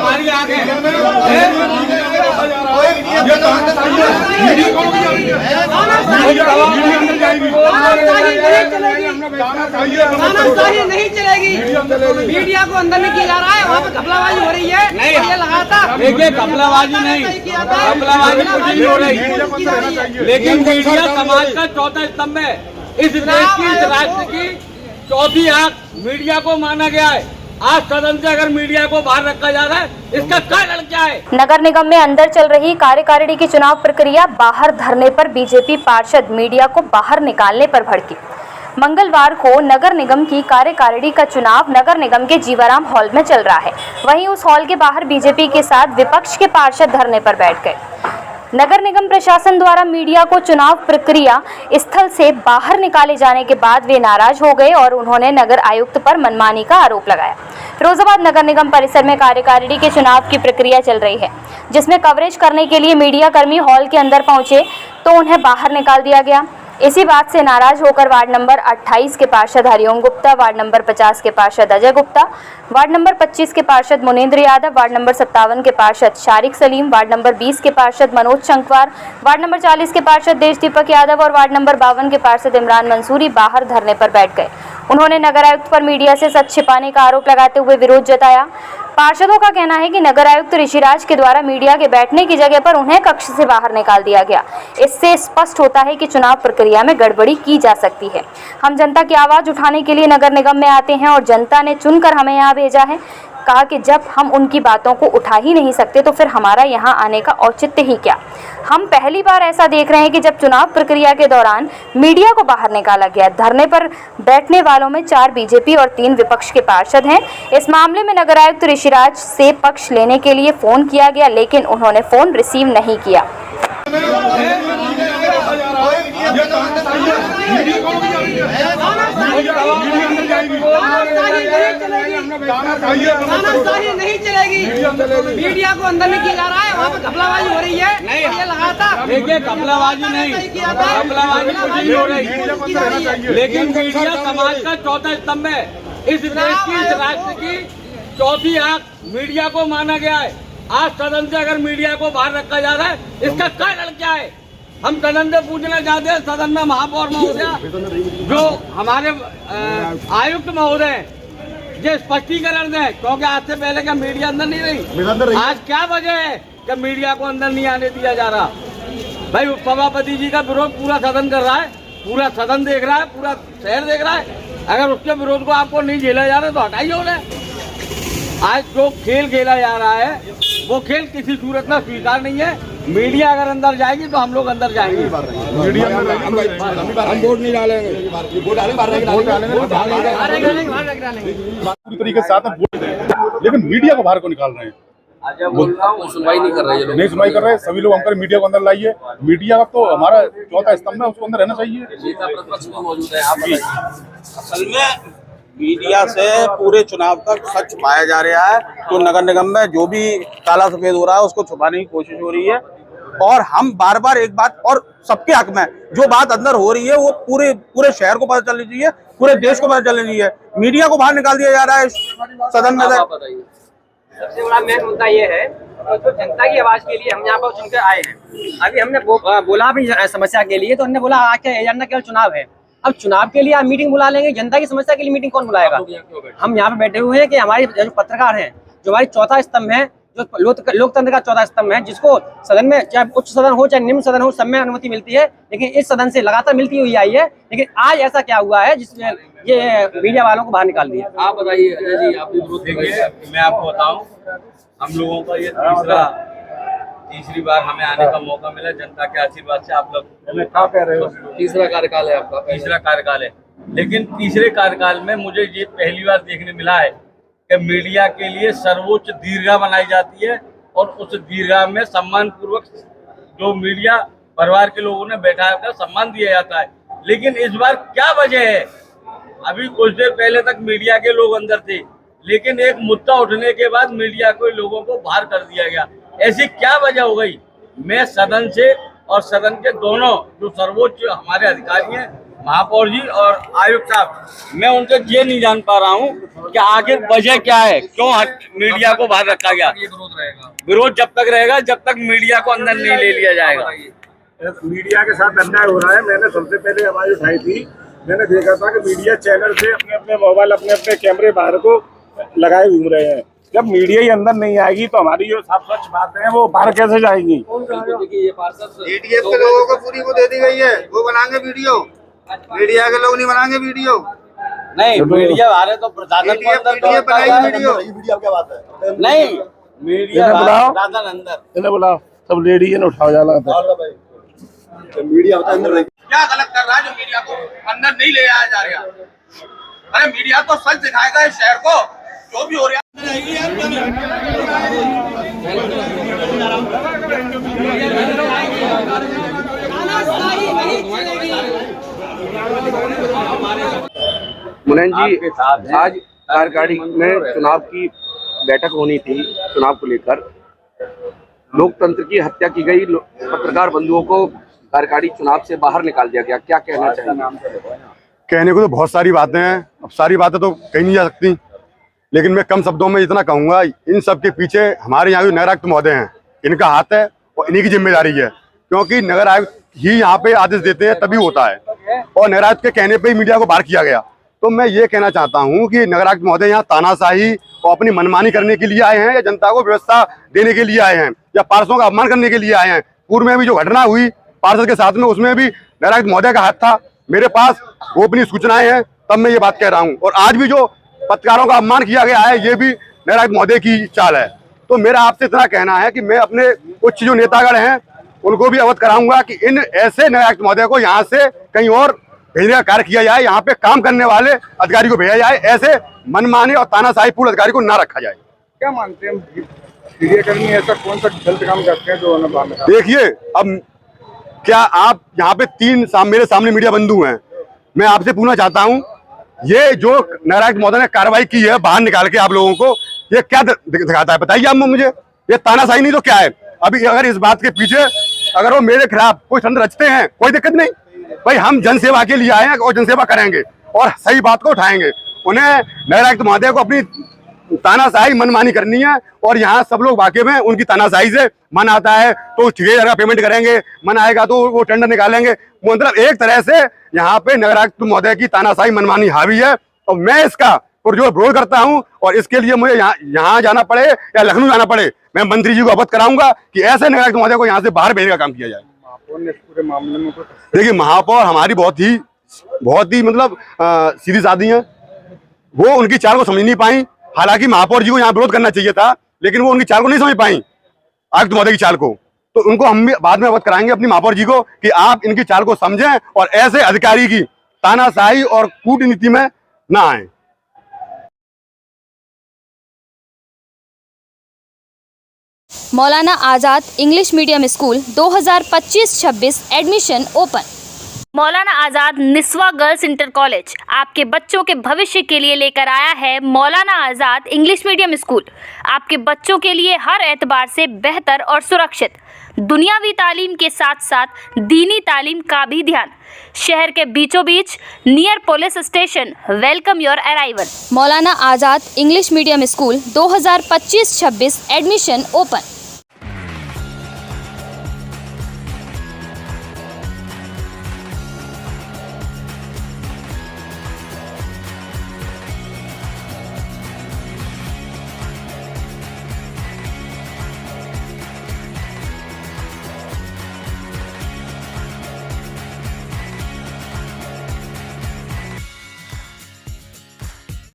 हमारी आंखें नहीं चलेगी। मीडिया को अंदर नहीं किया जा रहा है, वहाँ पे घपलाबाजी हो रही है। नहीं, ये लगा था। देखिए घपलाबाजी नहीं, घपलाबाजी कुछ नहीं हो रही, लेकिन मीडिया समाज का चौथा स्तंभ है। इस देश की, इस राष्ट्र की चौथी आंख मीडिया को माना गया है। आज सदन से अगर मीडिया को बाहर रखा जा रहा है, इसका क्या लग जाए। नगर निगम में अंदर चल रही कार्यकारिणी की चुनाव प्रक्रिया बाहर धरने पर बीजेपी पार्षद मीडिया को बाहर निकालने पर भड़की। मंगलवार को नगर निगम की कार्यकारिणी का चुनाव नगर निगम के जीवाराम हॉल में चल रहा है। वहीं उस हॉल के बाहर बीजेपी के साथ विपक्ष के पार्षद धरने पर बैठ गए। नगर निगम प्रशासन द्वारा मीडिया को चुनाव प्रक्रिया स्थल से बाहर निकाले जाने के बाद वे नाराज हो गए और उन्होंने नगर आयुक्त पर मनमानी का आरोप लगाया। फिरोजाबाद नगर निगम परिसर में कार्यकारिणी के चुनाव की प्रक्रिया चल रही है, जिसमें कवरेज करने के लिए मीडिया कर्मी हॉल के अंदर पहुंचे तो उन्हें बाहर निकाल दिया गया। इसी बात से नाराज होकर वार्ड नंबर 28 के पार्षद हरिओम गुप्ता, वार्ड नंबर 50 के पार्षद अजय गुप्ता, वार्ड नंबर 25 के पार्षद मुनेंद्र यादव, वार्ड नंबर 57 के पार्षद शारिक सलीम, वार्ड नंबर 20 के पार्षद मनोज शंकवार, वार्ड नंबर 40 के पार्षद देश दीपक यादव और वार्ड नंबर 52 के पार्षद इमरान मंसूरी बाहर धरने पर बैठ गए। उन्होंने नगर आयुक्त पर मीडिया से सच छिपाने का आरोप लगाते हुए विरोध जताया। पार्षदों का कहना है कि नगर आयुक्त ऋषिराज के द्वारा मीडिया के बैठने की जगह पर उन्हें कक्ष से बाहर निकाल दिया गया। इससे स्पष्ट होता है कि चुनाव प्रक्रिया में गड़बड़ी की जा सकती है। हम जनता की आवाज उठाने के लिए नगर निगम में आते हैं और जनता ने चुनकर हमें यहाँ भेजा है। कहा कि जब हम उनकी बातों को उठा ही नहीं सकते तो फिर हमारा यहाँ आने का औचित्य ही क्या। हम पहली बार ऐसा देख रहे हैं कि जब चुनाव प्रक्रिया के दौरान मीडिया को बाहर निकाला गया। धरने पर बैठने वालों में 4 बीजेपी और 3 विपक्ष के पार्षद हैं। इस मामले में नगर आयुक्त ऋषिराज से पक्ष लेने के लिए फोन किया गया, लेकिन उन्होंने फोन रिसीव नहीं किया। नहीं चलेगी। मीडिया को अंदर नहीं किया जा रहा है, वहाँ पे घपलाबाजी हो रही है। ये लगा था। देखिए घपलाबाजी नहीं, घपलाबाजी कुछ नहीं हो रही, लेकिन मीडिया समाज का चौथा स्तंभ है। इस देश की, इस राष्ट्र की चौथी आंख मीडिया को माना गया है। आज सदन से अगर मीडिया को बाहर रखा जा रहा है, इसका क्या लग जाए। हम सदन से पूछना चाहते हैं, सदन में महापौर महोदय, जो हमारे आयुक्त महोदय, ये स्पष्टीकरण दें, क्योंकि आज से पहले क्या मीडिया अंदर नहीं रही। आज क्या वजह है कि मीडिया को अंदर नहीं आने दिया जा रहा। भाई सभापति जी का विरोध पूरा सदन कर रहा है, पूरा सदन देख रहा है, पूरा शहर देख रहा है। अगर उसके विरोध को आपको नहीं झेला जा रहा तो हटाइए उन्हें। आज जो खेल खेला जा रहा है वो खेल किसी सूरत में स्वीकार नहीं है। मीडिया अगर अंदर जाएगी तो हम लोग अंदर जाएंगे। मीडिया हम वोट नहीं डालेंगे, पूरी तरीके से साथ वोट दें, लेकिन मीडिया को बाहर को निकाल रहे हैं। सुनवाई नहीं कर रहे हैं, नहीं सुनवाई कर रहे हैं। सभी लोग हमकर मीडिया को अंदर लाइए। मीडिया का तो हमारा चौथा स्तंभ है, उसको अंदर रहना चाहिए। नेता प्रतिपक्ष भी मौजूद है, आप बताइए। असल में मीडिया से पूरे चुनाव तक सच छुपाया जा रहा है, तो नगर निगम में जो भी काला सफेद हो रहा है उसको छुपाने की कोशिश हो रही है। और हम बार बार एक बात, और सबके हक में जो बात अंदर हो रही है वो पूरे शहर को पता चलनी चाहिए, पूरे देश को पता चलनी चाहिए। मीडिया को बाहर निकाल दिया जा रहा है सदन में। सबसे बड़ा मेन मुद्दा ये है, तो जनता की आवाज के लिए हम यहाँ पर चुनकर आए हैं। अभी हमने बोला भी समस्या के लिए, तो हमने बोला आज का एजेंडा केवल चुनाव है। अब चुनाव के लिए आप मीटिंग बुला लेंगे, जनता की समस्या के लिए मीटिंग कौन बुलाएगा। हम यहाँ पे बैठे हुए हैं कि हमारे जो पत्रकार हैं, जो हमारी चौथा स्तंभ है, जो लोकतंत्र का चौथा स्तंभ है, जिसको सदन में चाहे उच्च सदन हो चाहे निम्न सदन हो, सब में अनुमति मिलती है, लेकिन इस सदन से लगातार मिलती हुई आई है। लेकिन आज ऐसा क्या हुआ है जिसमें ये मीडिया वालों को बाहर निकाल दिया। आप बताइए अजय जी, आप देखिए मैं आपको बताऊं, हम लोगों का ये तीसरी बार हमें आने का मौका मिला। जनता के आशीर्वाद से आप लोग क्या कह रहे हो? तीसरा कार्यकाल है आपका, तीसरा कार्यकाल है, लेकिन तीसरे कार्यकाल में मुझे ये पहली बार देखने मिला है कि मीडिया के लिए सर्वोच्च दीर्घा बनाई जाती है और उस दीर्घा में सम्मान पूर्वक जो मीडिया परिवार के लोगों ने बैठा है सम्मान दिया जाता है। लेकिन इस बार क्या वजह है? अभी कुछ देर पहले तक मीडिया के लोग अंदर थे, लेकिन एक मुद्दा उठने के बाद मीडिया को लोगों को बाहर कर दिया गया। ऐसी क्या वजह हो गई? मैं सदन से और सदन के दोनों जो सर्वोच्च हमारे अधिकारी हैं महापौर जी और आयुक्त साहब, मैं उनसे ये नहीं जान पा रहा हूँ कि आखिर वजह क्या है, क्यों मीडिया को बाहर रखा गया। ये विरोध रहेगा, विरोध जब तक रहेगा जब तक मीडिया को अंदर नहीं ले लिया जाएगा। मीडिया के साथ अन्याय हो रहा है। मैंने सबसे पहले आवाज उठाई थी, मैंने देखा था कि मीडिया चैनल से अपने अपने मोबाइल अपने अपने कैमरे बाहर को लगाए घूम रहे हैं। जब मीडिया ही अंदर नहीं आएगी तो हमारी जो साफ स्वच्छ बातें हैं वो बाहर कैसे जाएंगी। देखिए ये पार्षद एटीएफ के लोगों को पूरी वो दे दी गई है, वो बनाएंगे वीडियो, मीडिया के लोग नहीं बनाएंगे वीडियो। नहीं, मीडिया आ रहे तो प्रशासन को अंदर एटीएफ बनाएगी वीडियो। नहीं, मीडिया प्रशासन अंदर। इन्हें बुलाओ, सब लेडी है ना, उठाओ जाला मीडिया अंदर। क्या गलत कर रहा है जो मीडिया को अंदर नहीं ले आया जा रहा? अरे मीडिया तो सच दिखाएगा इस शहर को, जो भी हो रहा है। मुनैन जी, आज कार्यकारिणी में चुनाव की बैठक होनी थी। चुनाव को लेकर लोकतंत्र की हत्या की गई, पत्रकार बंधुओं को कार्यकारिणी चुनाव से बाहर निकाल दिया गया, क्या कहना चाहिए? कहने को तो बहुत सारी बातें हैं, अब सारी बातें तो कही नहीं जा सकती, लेकिन मैं कम शब्दों में इतना कहूंगा, इन सब के पीछे हमारे यहाँ जो नगर आयुक्त महोदय हैं, इनका हाथ है और इन्हीं की जिम्मेदारी है, क्योंकि नगर आयुक्त ही यहाँ पे आदेश देते हैं तभी होता है, और नगर आयुक्त के कहने पे ही मीडिया को बाहर किया गया। तो मैं ये कहना चाहता हूँ कि नगर आयुक्त महोदय यहाँ तानाशाही और अपनी मनमानी करने के लिए आए हैं, या जनता को व्यवस्था देने के लिए आए हैं, या पार्षदों का अपमान करने के लिए आए हैं। पूर्व में भी जो घटना हुई पार्षद के साथ में, उसमें भी नगर आयुक्त महोदय का हाथ था। मेरे पास गोपनीय सूचनाएं हैं, तब मैं ये बात कह रहा हूँ। और आज भी जो पत्रकारों का अपमान किया गया है, ये भी नगर आयुक्त महोदय की चाल है। तो मेरा आपसे इतना कहना है कि मैं अपने उच्च जो नेतागण हैं उनको भी अवगत कराऊंगा कि इन ऐसे नगर आयुक्त महोदय को यहाँ से कहीं और भेजने का कार्य किया जाए, यहाँ पे काम करने वाले अधिकारी को भेजा जाए, ऐसे मनमाने और तानाशाही पूर्ण अधिकारी को ना रखा जाए। क्या मानते हैं मीडिया कर्मी ऐसा कौन सा गलत काम करते हैं जो उन्हें? देखिए, अब क्या आप यहाँ पे मेरे सामने मीडिया बंधु हैं, मैं आपसे पूछना चाहता हूँ, ये जो नगर आयुक्त महोदय ने कार्रवाई की है बाहर निकाल के आप लोगों को, ये क्या दिखाता है बताइए आप मुझे? ये तानाशाही नहीं तो क्या है? अभी अगर इस बात के पीछे अगर वो मेरे खिलाफ कोई षड्यंत्र रचते हैं, कोई दिक्कत नहीं भाई, हम जनसेवा के लिए आए हैं और जनसेवा करेंगे और सही बात को उठाएंगे। उन्हें नगर आयुक्त महोदय को अपनी तानाशाही मनमानी करनी है, और यहाँ सब लोग वाकिफ हैं उनकी तानाशाही से। मन आता है तो 6,000 का पेमेंट करेंगे, मन आएगा तो वो टेंडर निकालेंगे। मतलब एक तरह से यहाँ पे नगर आयुक्त महोदय की तानाशाही मनमानी हावी है, और मैं इसका पुरजोर विरोध करता हूँ। और इसके लिए मुझे यहाँ जाना पड़े या लखनऊ जाना पड़े, मैं मंत्री जी को अवगत कराऊंगा कि ऐसे नगर आयुक्त महोदय को यहाँ से बाहर भेजने का काम किया जाए। पूरे मामले में देखिए, महापौर हमारी बहुत ही मतलब सीधी सादी है, वो उनकी चाल को समझ नहीं पाई। हालांकि महापौर जी को यहाँ विरोध करना चाहिए था, लेकिन वो उनकी चाल को नहीं समझ पाई, आयुक्त महोदय की चाल को। तो उनको हम भी बाद में अवगत कराएंगे अपनी महापौर जी को कि आप इनकी चाल को समझें और ऐसे अधिकारी की तानाशाही और कूटनीति में ना आए। Maulana Azad English medium school 2025-26 admission open. Maulana Azad Niswa girls inter college आपके बच्चों के भविष्य के लिए लेकर आया है मौलाना आज़ाद इंग्लिश मीडियम स्कूल। आपके बच्चों के लिए हर एतबार से बेहतर और सुरक्षित दुनियावी तालीम के साथ साथ दीनी तालीम का भी ध्यान। शहर के बीचों बीच near police station. Welcome your arrival. Maulana Azad English medium school 2025-26 admission open.